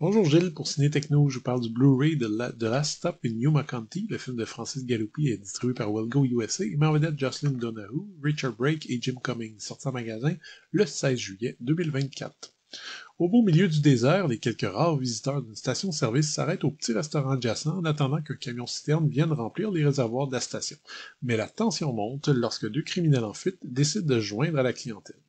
Bonjour Gilles, pour Ciné Techno, je vous parle du Blu-ray de Last Stop in Yuma County. Le film de Francis Galupi est distribué par Wilgo USA et met en vedette Jocelyn Donahue, Richard Brake et Jim Cummings, sorti en magasin le 16 juillet 2024. Au beau milieu du désert, les quelques rares visiteurs d'une station-service s'arrêtent au petit restaurant adjacent en attendant qu'un camion-citerne vienne remplir les réservoirs de la station. Mais la tension monte lorsque deux criminels en fuite décident de se joindre à la clientèle.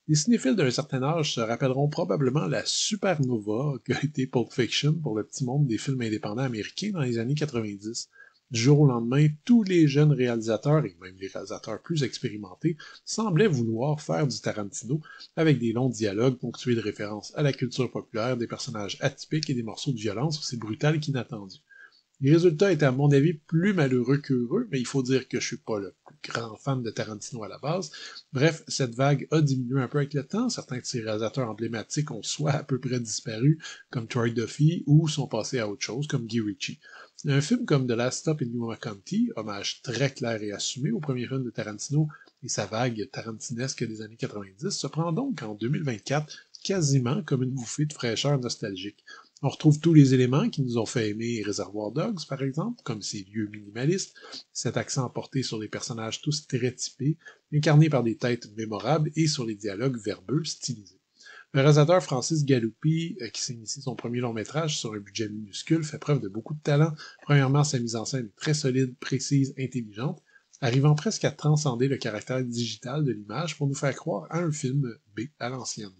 Les cinéphiles d'un certain âge se rappelleront probablement la supernova qu'a été Pulp Fiction pour le petit monde des films indépendants américains dans les années 90. Du jour au lendemain, tous les jeunes réalisateurs, et même les réalisateurs plus expérimentés, semblaient vouloir faire du Tarantino avec des longs dialogues ponctués de références à la culture populaire, des personnages atypiques et des morceaux de violence aussi brutales qu'inattendus. Les résultats étaient à mon avis plus malheureux qu'heureux, mais il faut dire que je suis pas le plus grand fan de Tarantino à la base. Bref, cette vague a diminué un peu avec le temps. Certains de ses réalisateurs emblématiques ont soit à peu près disparu, comme Troy Duffy, ou sont passés à autre chose, comme Guy Ritchie. Un film comme The Last Stop in Yuma County, hommage très clair et assumé au premier film de Tarantino et sa vague tarantinesque des années 90, se prend donc en 2024 quasiment comme une bouffée de fraîcheur nostalgique. On retrouve tous les éléments qui nous ont fait aimer Reservoir Dogs, par exemple, comme ses lieux minimalistes, cet accent porté sur les personnages tous stéréotypés, incarnés par des têtes mémorables et sur les dialogues verbeux stylisés. Le réalisateur Francis Galupi, qui s'initie son premier long métrage sur un budget minuscule, fait preuve de beaucoup de talent. Premièrement, sa mise en scène est très solide, précise, intelligente, arrivant presque à transcender le caractère digital de l'image pour nous faire croire à un film B à l'ancienne.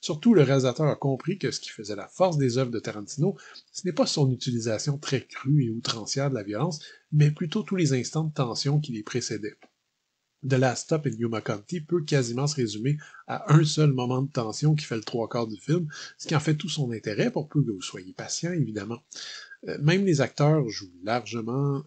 Surtout, le réalisateur a compris que ce qui faisait la force des œuvres de Tarantino, ce n'est pas son utilisation très crue et outrancière de la violence, mais plutôt tous les instants de tension qui les précédaient. The Last Stop in Yuma County peut quasiment se résumer à un seul moment de tension qui fait le trois quarts du film, ce qui en fait tout son intérêt pour peu que vous soyez patient, évidemment. Même les acteurs jouent largement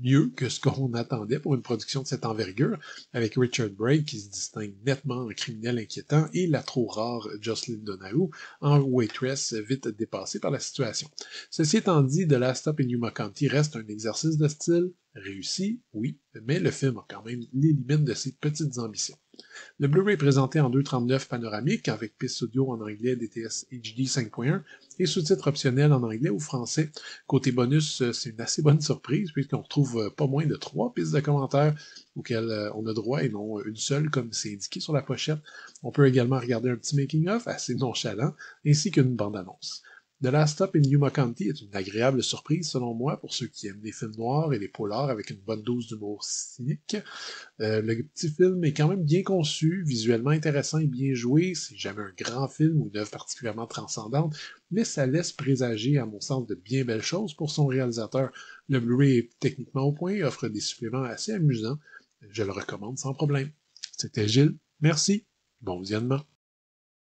mieux que ce qu'on attendait pour une production de cette envergure, avec Richard Brake qui se distingue nettement en criminel inquiétant et la trop rare Jocelyn Donahue en waitress vite dépassée par la situation. Ceci étant dit, The Last Stop in Yuma County reste un exercice de style, réussi, oui, mais le film a quand même les limites de ses petites ambitions. Le Blu-ray est présenté en 2.39 panoramique avec piste audio en anglais DTS HD 5.1 et sous-titres optionnels en anglais ou français. Côté bonus, c'est une assez bonne surprise puisqu'on retrouve pas moins de 3 pistes de commentaires auxquelles on a droit et non une seule comme c'est indiqué sur la pochette. On peut également regarder un petit making-of assez nonchalant ainsi qu'une bande-annonce. The Last Stop in Yuma County est une agréable surprise selon moi pour ceux qui aiment les films noirs et les polars avec une bonne dose d'humour cynique. Le petit film est quand même bien conçu, visuellement intéressant et bien joué. C'est jamais un grand film ou une œuvre particulièrement transcendante, mais ça laisse présager, à mon sens, de bien belles choses pour son réalisateur. Le Blu-ray est techniquement au point et offre des suppléments assez amusants. Je le recommande sans problème. C'était Gilles. Merci. Bon visionnement.